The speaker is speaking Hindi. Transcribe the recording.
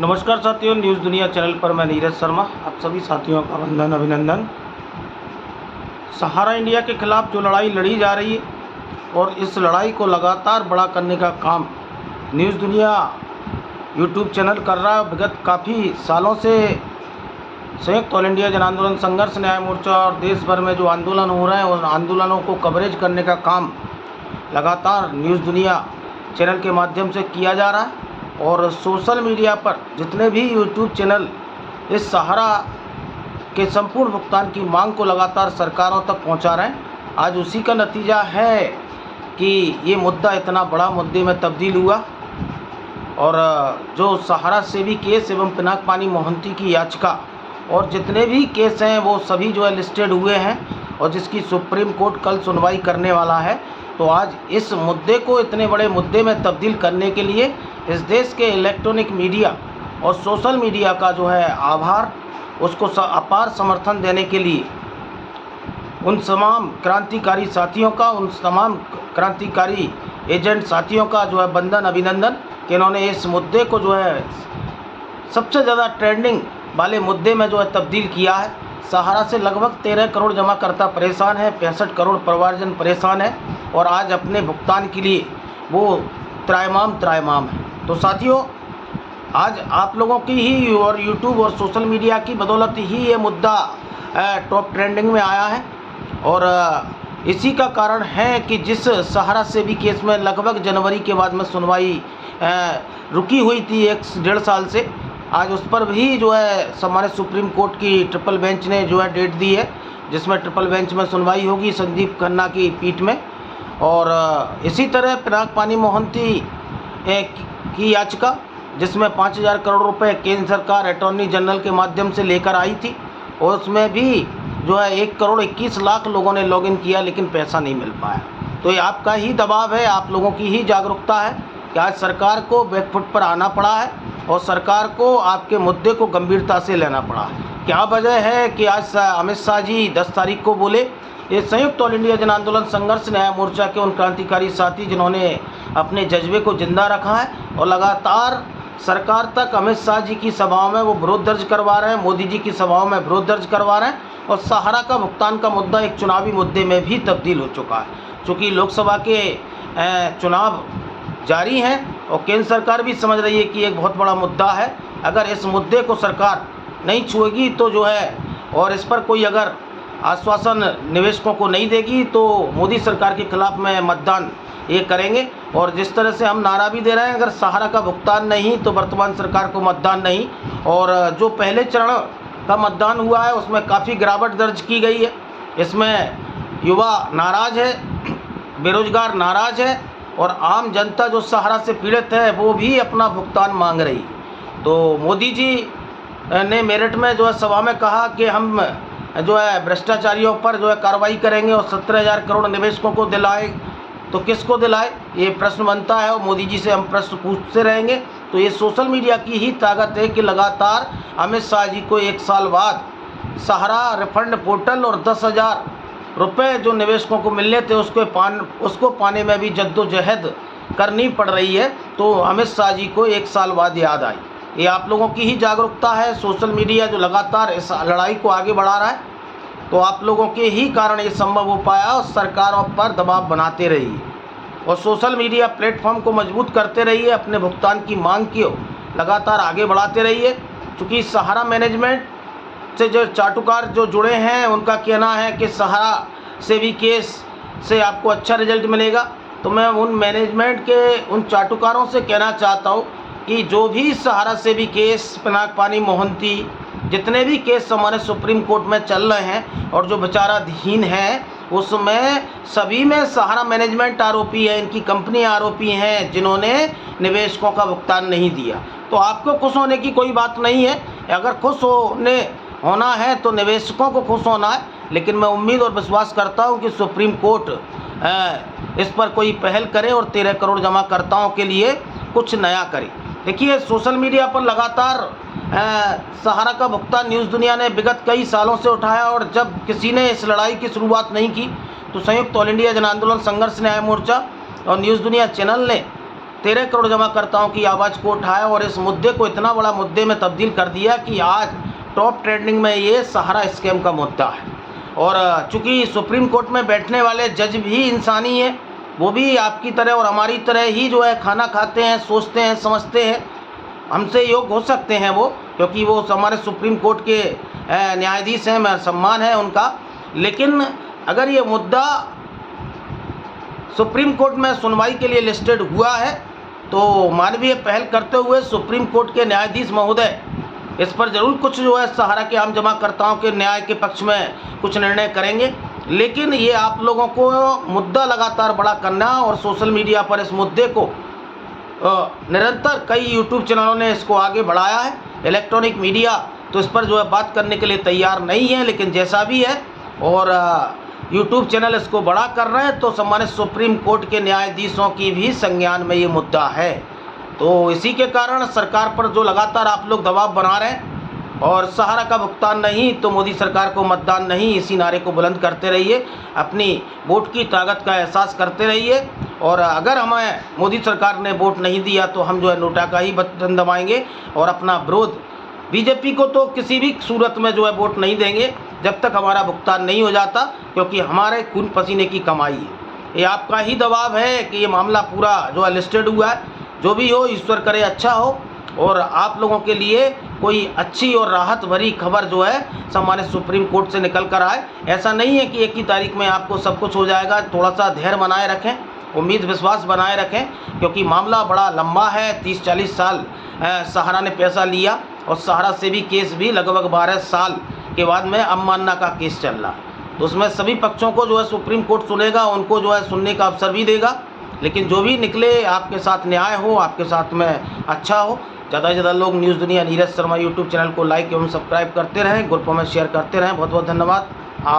नमस्कार साथियों, न्यूज़ दुनिया चैनल पर मैं नीरज शर्मा आप सभी साथियों का वंदन अभिनंदन। सहारा इंडिया के खिलाफ जो लड़ाई लड़ी जा रही है और इस लड़ाई को लगातार बड़ा करने का काम न्यूज़ दुनिया यूट्यूब चैनल कर रहा है। विगत काफ़ी सालों से संयुक्त ऑल इंडिया जन आंदोलन संघर्ष न्याय मोर्चा और देश भर में जो आंदोलन हो रहे हैं उन आंदोलनों को कवरेज करने का काम लगातार न्यूज़ दुनिया चैनल के माध्यम से किया जा रहा है। और सोशल मीडिया पर जितने भी यूट्यूब चैनल इस सहारा के संपूर्ण भुगतान की मांग को लगातार सरकारों तक पहुंचा रहे हैं, आज उसी का नतीजा है कि ये मुद्दा इतना बड़ा मुद्दे में तब्दील हुआ। और जो सहारा सेवी केस एवं पिनाक पानी मोहंती की याचिका और जितने भी केस हैं वो सभी जो है लिस्टेड हुए हैं और जिसकी सुप्रीम कोर्ट कल सुनवाई करने वाला है। तो आज इस मुद्दे को इतने बड़े मुद्दे में तब्दील करने के लिए इस देश के इलेक्ट्रॉनिक मीडिया और सोशल मीडिया का जो है आभार, उसको अपार समर्थन देने के लिए उन तमाम क्रांतिकारी साथियों का, उन तमाम क्रांतिकारी एजेंट साथियों का जो है वंदन अभिनंदन कि इन्होंने इस मुद्दे को जो है सबसे ज़्यादा ट्रेंडिंग वाले मुद्दे में जो है तब्दील किया है। सहारा से लगभग 13 करोड़ जमाकर्ता परेशान है, 65 करोड़ परिवारजन परेशान है और आज अपने भुगतान के लिए वो त्रायमाम है। तो साथियों, आज आप लोगों की ही और यूट्यूब और सोशल मीडिया की बदौलत ही ये मुद्दा टॉप ट्रेंडिंग में आया है। और इसी का कारण है कि जिस सहारा सेवी केस में लगभग जनवरी के बाद में सुनवाई रुकी हुई थी 1-1.5 साल से, आज उस पर भी जो है सम्मानित सुप्रीम कोर्ट की ट्रिपल बेंच ने जो है डेट दी है, जिसमें ट्रिपल बेंच में सुनवाई होगी संदीप खन्ना की पीठ में। और इसी तरह पिनाक पानी मोहंती की याचिका, जिसमें 5,000 करोड़ रुपए केंद्र सरकार अटॉर्नी जनरल के माध्यम से लेकर आई थी और उसमें भी जो है 1 करोड़ 21 लाख लोगों ने लॉगिन किया लेकिन पैसा नहीं मिल पाया। तो ये आपका ही दबाव है, आप लोगों की ही जागरूकता है कि आज सरकार को बैकफुट पर आना पड़ा है और सरकार को आपके मुद्दे को गंभीरता से लेना पड़ा है। क्या वजह है कि आज अमित शाह जी 10 तारीख को बोले, ये संयुक्त ऑल इंडिया जन आंदोलन संघर्ष न्याय मोर्चा के उन क्रांतिकारी साथी जिन्होंने अपने जज्बे को जिंदा रखा है और लगातार सरकार तक अमित शाह जी की सभाओं में वो विरोध दर्ज करवा रहे हैं, मोदी जी की सभाओं में विरोध दर्ज करवा रहे हैं और सहारा का भुगतान का मुद्दा एक चुनावी मुद्दे में भी तब्दील हो चुका है। चूँकि लोकसभा के चुनाव जारी हैं और केंद्र सरकार भी समझ रही है कि एक बहुत बड़ा मुद्दा है, अगर इस मुद्दे को सरकार नहीं छुएगी तो जो है और इस पर कोई अगर आश्वासन निवेशकों को नहीं देगी तो मोदी सरकार के खिलाफ में मतदान ये करेंगे। और जिस तरह से हम नारा भी दे रहे हैं, अगर सहारा का भुगतान नहीं तो वर्तमान सरकार को मतदान नहीं। और जो पहले चरण का मतदान हुआ है उसमें काफ़ी गिरावट दर्ज की गई है, इसमें युवा नाराज़ है, बेरोजगार नाराज़ है और आम जनता जो सहारा से पीड़ित है वो भी अपना भुगतान मांग रही। तो मोदी जी ने मेरठ में जो है सभा में कहा कि हम जो है भ्रष्टाचारियों पर जो है कार्रवाई करेंगे और 17,000 करोड़ निवेशकों को दिलाए। तो किसको दिलाए, ये प्रश्न बनता है और मोदी जी से हम प्रश्न पूछते रहेंगे। तो ये सोशल मीडिया की ही ताकत है कि लगातार अमित शाह जी को 1 साल बाद सहारा रिफंड पोर्टल और 10,000 रुपये जो निवेशकों को मिलने थे उसको पाने में भी जद्दोजहद करनी पड़ रही है। तो अमित शाह जी को 1 साल बाद याद आई। ये आप लोगों की ही जागरूकता है, सोशल मीडिया जो लगातार इस लड़ाई को आगे बढ़ा रहा है, तो आप लोगों के ही कारण ये संभव हो पाया और सरकारों पर दबाव बनाते रहिए और सोशल मीडिया प्लेटफॉर्म को मजबूत करते रहिए, अपने भुगतान की मांग की लगातार आगे बढ़ाते रहिए। चूँकि सहारा मैनेजमेंट से जो चाटुकार जो जुड़े हैं उनका कहना है कि सहारा सेवी केस से आपको अच्छा रिजल्ट मिलेगा। तो मैं उन मैनेजमेंट के उन चाटुकारों से कहना चाहता हूँ कि जो भी सहारा सेवी केस, पिनाक पानी मोहंती, जितने भी केस हमारे सुप्रीम कोर्ट में चल रहे हैं और जो विचाराधीन हैं उसमें सभी में सहारा मैनेजमेंट आरोपी है, इनकी कंपनी आरोपी हैं जिन्होंने निवेशकों का भुगतान नहीं दिया। तो आपको खुश होने की कोई बात नहीं है, अगर खुश होना है तो निवेशकों को खुश होना है। लेकिन मैं उम्मीद और विश्वास करता हूं कि सुप्रीम कोर्ट इस पर कोई पहल करे और 13 करोड़ जमाकर्ताओं के लिए कुछ नया करे। देखिए, सोशल मीडिया पर लगातार सहारा का भुगतान न्यूज़ दुनिया ने विगत कई सालों से उठाया और जब किसी ने इस लड़ाई की शुरुआत नहीं की तो संयुक्त ऑल इंडिया जन आंदोलन संघर्ष न्याय मोर्चा और न्यूज़ दुनिया चैनल ने 13 करोड़ जमाकर्ताओं की आवाज़ को उठाया और इस मुद्दे को इतना बड़ा मुद्दे में तब्दील कर दिया कि आज टॉप ट्रेंडिंग में ये सहारा स्कैम का मुद्दा है। और चूँकि सुप्रीम कोर्ट में बैठने वाले जज भी इंसानी हैं, वो भी आपकी तरह और हमारी तरह ही जो है खाना खाते हैं, सोचते हैं, समझते हैं, हमसे योग्य हो सकते हैं वो, क्योंकि वो हमारे सुप्रीम कोर्ट के न्यायाधीश हैं, मैं सम्मान है उनका। लेकिन अगर ये मुद्दा सुप्रीम कोर्ट में सुनवाई के लिए लिस्टेड हुआ है तो मानवीय पहल करते हुए सुप्रीम कोर्ट के न्यायाधीश महोदय इस पर ज़रूर कुछ जो है सहारा के आम जमाकर्ताओं के न्याय के पक्ष में कुछ निर्णय करेंगे। लेकिन ये आप लोगों को मुद्दा लगातार बड़ा करना और सोशल मीडिया पर इस मुद्दे को निरंतर कई यूट्यूब चैनलों ने इसको आगे बढ़ाया है। इलेक्ट्रॉनिक मीडिया तो इस पर जो है बात करने के लिए तैयार नहीं है, लेकिन जैसा भी है और यूट्यूब चैनल इसको बड़ा कर रहे हैं तो सम्मानित सुप्रीम कोर्ट के न्यायाधीशों की भी संज्ञान में ये मुद्दा है। तो इसी के कारण सरकार पर जो लगातार आप लोग दबाव बना रहे हैं और सहारा का भुगतान नहीं तो मोदी सरकार को मतदान नहीं, इसी नारे को बुलंद करते रहिए, अपनी वोट की ताकत का एहसास करते रहिए। और अगर हमें मोदी सरकार ने वोट नहीं दिया तो हम जो है नोटा का ही बटन दबाएंगे और अपना विरोध बीजेपी को तो किसी भी सूरत में जो है वोट नहीं देंगे जब तक हमारा भुगतान नहीं हो जाता, क्योंकि हमारे खून पसीने की कमाई है। ये आपका ही दबाव है कि ये मामला पूरा जो है लिस्टेड हुआ है। जो भी हो, ईश्वर करे अच्छा हो और आप लोगों के लिए कोई अच्छी और राहत भरी खबर जो है सम्मानित सुप्रीम कोर्ट से निकल कर आए। ऐसा नहीं है कि 1 ही तारीख में आपको सब कुछ हो जाएगा। थोड़ा सा धैर्य बनाए रखें, उम्मीद विश्वास बनाए रखें, क्योंकि मामला बड़ा लंबा है। 30-40 साल सहारा ने पैसा लिया और सहारा से भी केस भी लगभग 12 साल के बाद में अवमानना का केस चल रहा है। तो उसमें सभी पक्षों को जो है सुप्रीम कोर्ट सुनेगा, उनको जो है सुनने का अवसर भी देगा। लेकिन जो भी निकले आपके साथ न्याय हो, आपके साथ में अच्छा हो। ज़्यादा से ज़्यादा लोग न्यूज़ दुनिया नीरज शर्मा यूट्यूब चैनल को लाइक एवं सब्सक्राइब करते रहें, ग्रुपों में शेयर करते रहें। बहुत बहुत धन्यवाद।